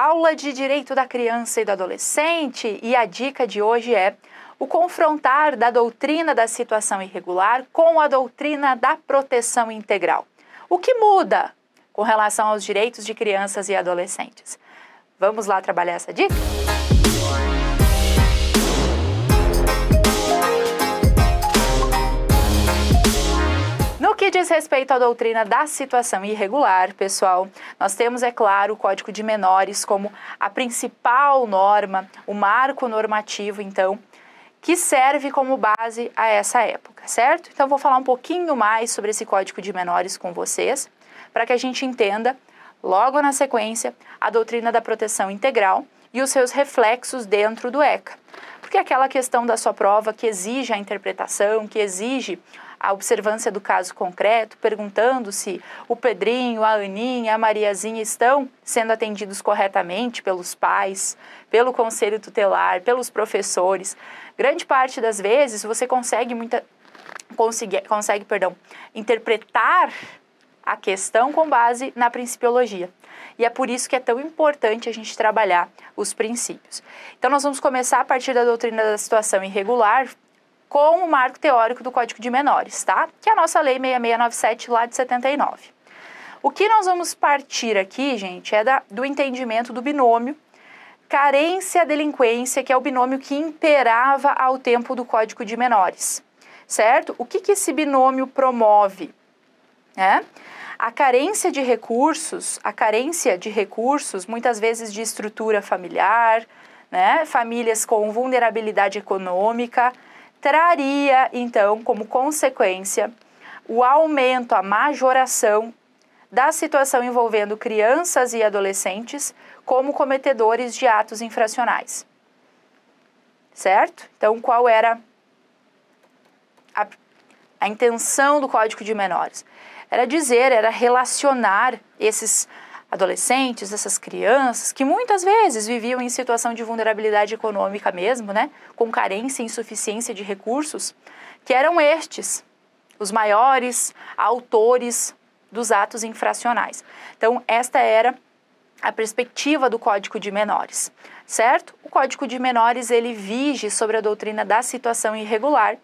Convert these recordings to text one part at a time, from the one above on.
Aula de Direito da Criança e do Adolescente, e a dica de hoje é o confrontar da doutrina da situação irregular com a doutrina da proteção integral. O que muda com relação aos direitos de crianças e adolescentes? Vamos lá trabalhar essa dica? No que diz respeito à doutrina da situação irregular, pessoal, nós temos, é claro, o Código de Menores como a principal norma, o marco normativo, então, que serve como base a essa época, certo? Então, vou falar um pouquinho mais sobre esse Código de Menores com vocês, para que a gente entenda, logo na sequência, a doutrina da proteção integral e os seus reflexos dentro do ECA. Porque aquela questão da sua prova que exige a interpretação, que exige a observância do caso concreto, perguntando se o Pedrinho, a Aninha, a Mariazinha estão sendo atendidos corretamente pelos pais, pelo conselho tutelar, pelos professores. Grande parte das vezes você consegue interpretar a questão com base na principiologia. E é por isso que é tão importante a gente trabalhar os princípios. Então, nós vamos começar a partir da doutrina da situação irregular, com o marco teórico do Código de Menores, tá? Que é a nossa Lei 6697 lá de 79. O que nós vamos partir aqui, gente, é do entendimento do binômio carência-delinquência, que é o binômio que imperava ao tempo do Código de Menores, certo? O que esse binômio promove? A carência de recursos, muitas vezes de estrutura familiar, né? Famílias com vulnerabilidade econômica, traria, então, como consequência, o aumento, a majoração da situação envolvendo crianças e adolescentes como cometedores de atos infracionais. Certo? Então, qual era a intenção do Código de Menores? Era relacionar esses adolescentes, essas crianças, que muitas vezes viviam em situação de vulnerabilidade econômica mesmo, né? Com carência e insuficiência de recursos, que eram estes os maiores autores dos atos infracionais. Então, esta era a perspectiva do Código de Menores, certo? O Código de Menores, ele vige sobre a doutrina da situação irregular,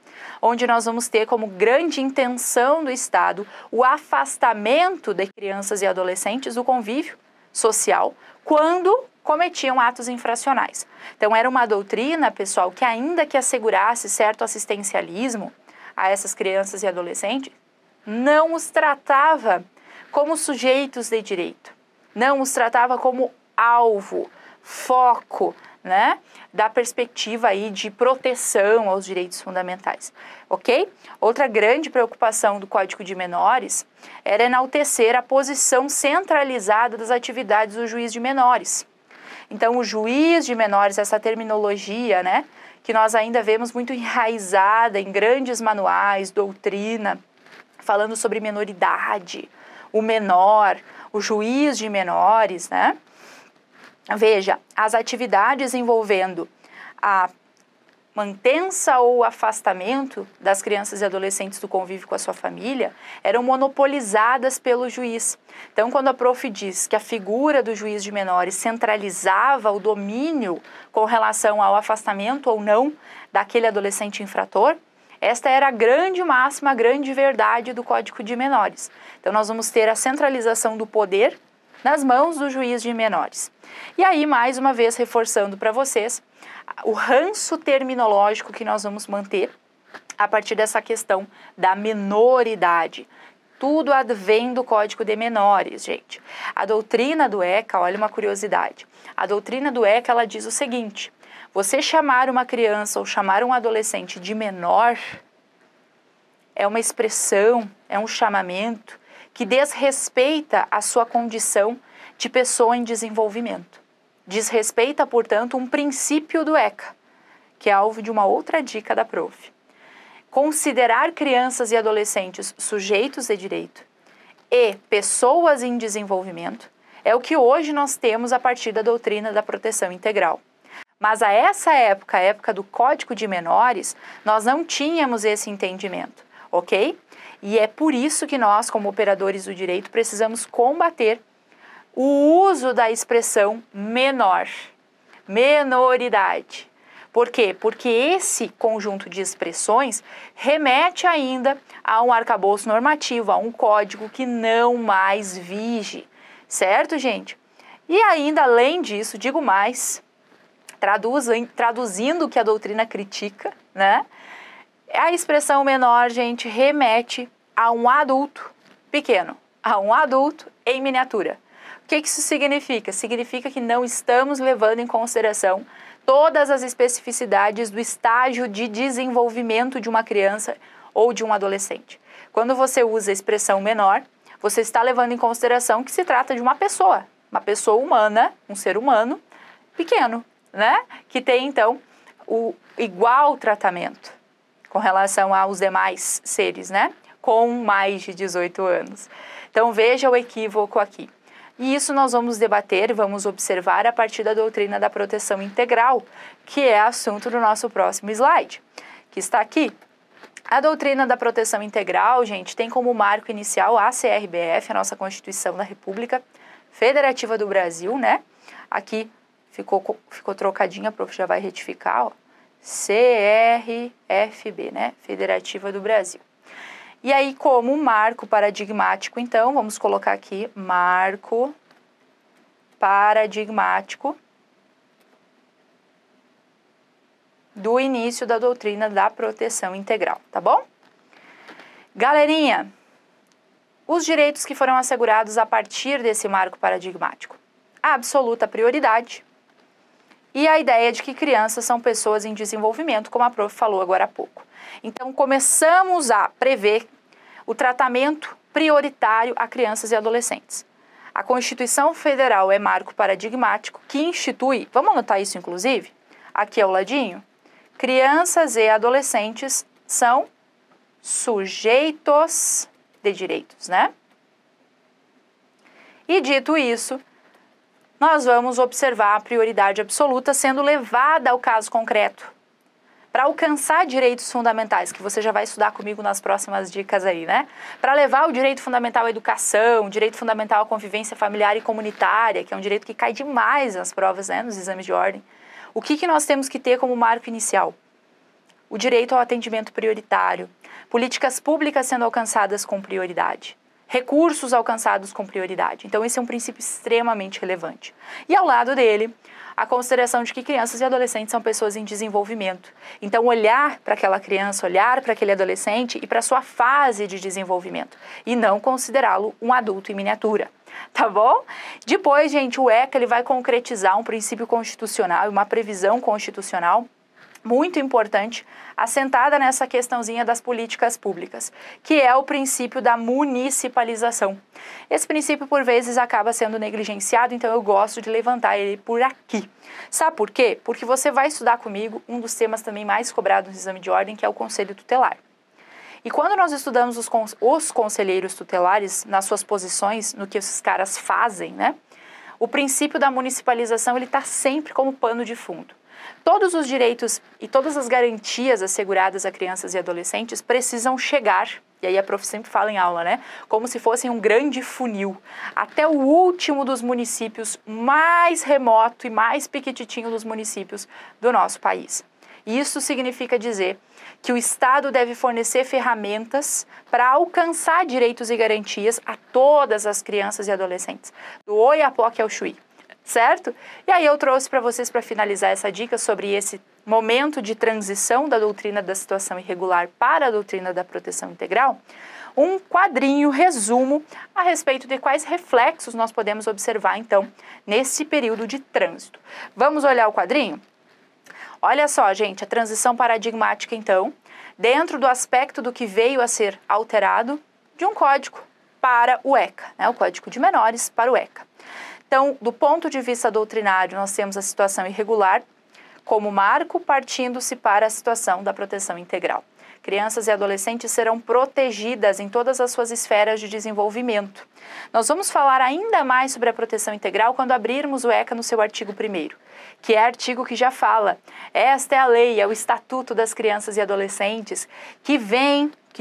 onde nós vamos ter como grande intenção do Estado o afastamento de crianças e adolescentes do convívio social quando cometiam atos infracionais. Então, era uma doutrina, pessoal, que ainda que assegurasse certo assistencialismo a essas crianças e adolescentes, não os tratava como sujeitos de direito, não os tratava como alvo, foco, né, da perspectiva aí de proteção aos direitos fundamentais, ok? Outra grande preocupação do Código de Menores era enaltecer a posição centralizada das atividades do juiz de menores. Então, o juiz de menores, essa terminologia, né, que nós ainda vemos muito enraizada em grandes manuais, doutrina, falando sobre menoridade, o menor, o juiz de menores, né? Veja, as atividades envolvendo a mantença ou afastamento das crianças e adolescentes do convívio com a sua família eram monopolizadas pelo juiz. Então, quando a prof diz que a figura do juiz de menores centralizava o domínio com relação ao afastamento ou não daquele adolescente infrator, esta era a grande máxima, a grande verdade do Código de Menores. Então, nós vamos ter a centralização do poder nas mãos do juiz de menores. E aí, mais uma vez, reforçando para vocês o ranço terminológico que nós vamos manter a partir dessa questão da menoridade. Tudo advém do Código de Menores, gente. A doutrina do ECA, olha uma curiosidade, a doutrina do ECA, ela diz o seguinte: você chamar uma criança ou chamar um adolescente de menor é uma expressão, é um chamamento que desrespeita a sua condição de pessoa em desenvolvimento. Desrespeita, portanto, um princípio do ECA, que é alvo de uma outra dica da prof. Considerar crianças e adolescentes sujeitos de direito e pessoas em desenvolvimento é o que hoje nós temos a partir da doutrina da proteção integral. Mas a essa época, a época do Código de Menores, nós não tínhamos esse entendimento, ok? E é por isso que nós, como operadores do direito, precisamos combater o uso da expressão menor, menoridade. Por quê? Porque esse conjunto de expressões remete ainda a um arcabouço normativo, a um código que não mais vige, certo, gente? E ainda, além disso, digo mais, traduzindo o que a doutrina critica, né? A expressão menor, gente, remete a um adulto pequeno, a um adulto em miniatura. O que isso significa? Significa que não estamos levando em consideração todas as especificidades do estágio de desenvolvimento de uma criança ou de um adolescente. Quando você usa a expressão menor, você está levando em consideração que se trata de uma pessoa humana, um ser humano pequeno, né? Que tem, então, o igual tratamento com relação aos demais seres, né? Com mais de 18 anos. Então, veja o equívoco aqui. E isso nós vamos debater, vamos observar a partir da doutrina da proteção integral, que é assunto do nosso próximo slide, que está aqui. A doutrina da proteção integral, gente, tem como marco inicial a CRBF, a nossa Constituição da República Federativa do Brasil, né? Aqui ficou trocadinha, a prof já vai retificar, ó. CRFB, né? Federativa do Brasil. E aí, como marco paradigmático, então, vamos colocar aqui marco paradigmático do início da doutrina da proteção integral, tá bom? Galerinha, os direitos que foram assegurados a partir desse marco paradigmático. A absoluta prioridade e a ideia de que crianças são pessoas em desenvolvimento, como a prof falou agora há pouco. Então, começamos a prever o tratamento prioritário a crianças e adolescentes. A Constituição Federal é marco paradigmático que institui, vamos anotar isso inclusive, aqui ao ladinho, crianças e adolescentes são sujeitos de direitos, né? E dito isso, nós vamos observar a prioridade absoluta sendo levada ao caso concreto, para alcançar direitos fundamentais, que você já vai estudar comigo nas próximas dicas aí, né? Para levar o direito fundamental à educação, o direito fundamental à convivência familiar e comunitária, que é um direito que cai demais nas provas, né, nos exames de ordem. O que nós temos que ter como marco inicial? O direito ao atendimento prioritário, políticas públicas sendo alcançadas com prioridade, recursos alcançados com prioridade. Então, esse é um princípio extremamente relevante. E ao lado dele, a consideração de que crianças e adolescentes são pessoas em desenvolvimento. Então, olhar para aquela criança, olhar para aquele adolescente e para a sua fase de desenvolvimento e não considerá-lo um adulto em miniatura, tá bom? Depois, gente, o ECA ele vai concretizar um princípio constitucional e uma previsão constitucional muito importante, assentada nessa questãozinha das políticas públicas, que é o princípio da municipalização. Esse princípio, por vezes, acaba sendo negligenciado, então eu gosto de levantar ele por aqui. Sabe por quê? Porque você vai estudar comigo um dos temas também mais cobrados no exame de ordem, que é o conselho tutelar. E quando nós estudamos os conselheiros tutelares, nas suas posições, no que esses caras fazem, né? O princípio da municipalização, ele está sempre como pano de fundo. Todos os direitos e todas as garantias asseguradas a crianças e adolescentes precisam chegar, e aí a prof sempre fala em aula, né? Como se fossem um grande funil, até o último dos municípios mais remoto e mais piquititinho dos municípios do nosso país. Isso significa dizer que o Estado deve fornecer ferramentas para alcançar direitos e garantias a todas as crianças e adolescentes, do Oiapoque ao Chuí. Certo? E aí eu trouxe para vocês, para finalizar essa dica sobre esse momento de transição da doutrina da situação irregular para a doutrina da proteção integral, um quadrinho resumo a respeito de quais reflexos nós podemos observar, então, nesse período de trânsito. Vamos olhar o quadrinho? Olha só, gente, a transição paradigmática, então, dentro do aspecto do que veio a ser alterado de um código para o ECA, né? O Código de Menores para o ECA. Então, do ponto de vista doutrinário, nós temos a situação irregular como marco, partindo-se para a situação da proteção integral. Crianças e adolescentes serão protegidas em todas as suas esferas de desenvolvimento. Nós vamos falar ainda mais sobre a proteção integral quando abrirmos o ECA no seu artigo 1º, que é artigo que já fala. Esta é a lei, é o Estatuto das Crianças e Adolescentes, que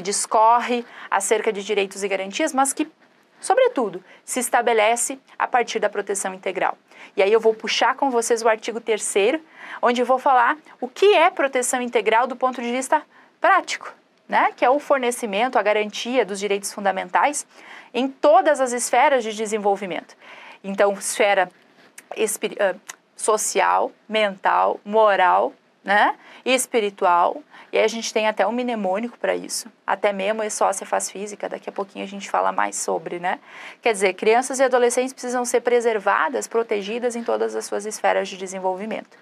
discorre acerca de direitos e garantias, mas que sobretudo, se estabelece a partir da proteção integral. E aí eu vou puxar com vocês o artigo 3º, onde eu vou falar o que é proteção integral do ponto de vista prático, né? Que é o fornecimento, a garantia dos direitos fundamentais em todas as esferas de desenvolvimento. Então, esfera social, mental, moral, né? E espiritual. E aí a gente tem até um mnemônico para isso, até mesmo a sócia-faz física, daqui a pouquinho a gente fala mais sobre, né? Quer dizer, crianças e adolescentes precisam ser preservadas, protegidas em todas as suas esferas de desenvolvimento,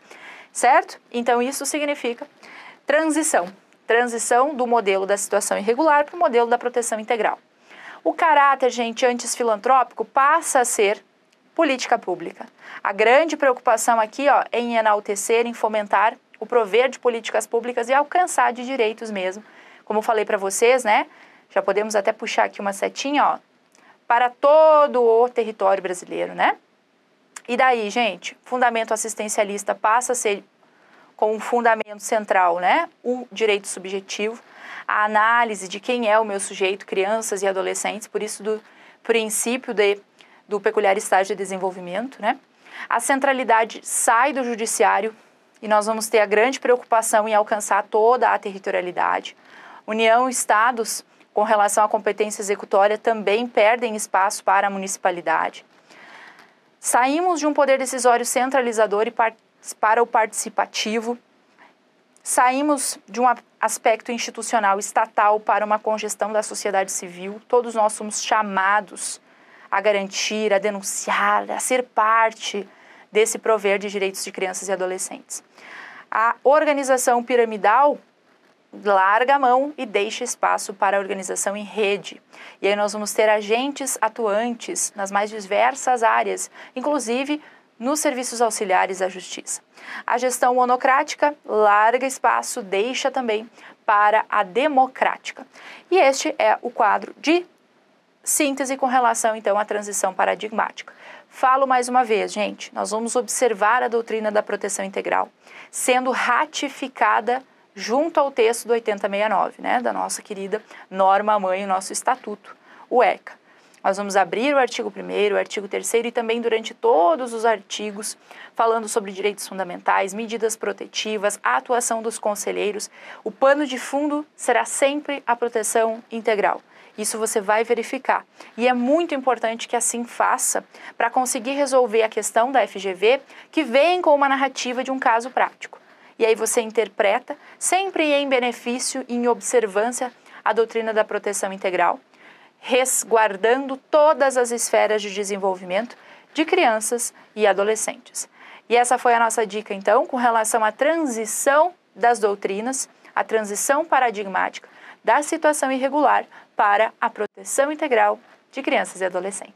certo? Então isso significa transição do modelo da situação irregular para o modelo da proteção integral. O caráter, gente, antes filantrópico passa a ser política pública. A grande preocupação aqui, ó, é em enaltecer, em fomentar o prover de políticas públicas e alcançar de direitos mesmo. Como eu falei para vocês, né? Já podemos até puxar aqui uma setinha, ó, para todo o território brasileiro, né? E daí, gente, fundamento assistencialista passa a ser com um fundamento central, né? O direito subjetivo, a análise de quem é o meu sujeito, crianças e adolescentes, por isso do princípio do peculiar estágio de desenvolvimento, né? A centralidade sai do judiciário e nós vamos ter a grande preocupação em alcançar toda a territorialidade. União e estados, com relação à competência executória, também perdem espaço para a municipalidade. Saímos de um poder decisório centralizador para o participativo. Saímos de um aspecto institucional estatal para uma congestão da sociedade civil. Todos nós somos chamados a garantir, a denunciar, a ser parte desse prover de direitos de crianças e adolescentes. A organização piramidal larga a mão e deixa espaço para a organização em rede. E aí nós vamos ter agentes atuantes nas mais diversas áreas, inclusive nos serviços auxiliares à justiça. A gestão monocrática larga espaço, deixa também para a democrática. E este é o quadro de síntese com relação, então, à transição paradigmática. Falo mais uma vez, gente, nós vamos observar a doutrina da proteção integral sendo ratificada junto ao texto do 8069, né, da nossa querida norma-mãe, o nosso estatuto, o ECA. Nós vamos abrir o artigo 1º, o artigo 3º e também durante todos os artigos falando sobre direitos fundamentais, medidas protetivas, a atuação dos conselheiros. O pano de fundo será sempre a proteção integral. Isso você vai verificar. E é muito importante que assim faça para conseguir resolver a questão da FGV, que vem com uma narrativa de um caso prático. E aí você interpreta, sempre em benefício e em observância, a doutrina da proteção integral, resguardando todas as esferas de desenvolvimento de crianças e adolescentes. E essa foi a nossa dica, então, com relação à transição das doutrinas, a transição paradigmática da situação irregular para a proteção integral de crianças e adolescentes.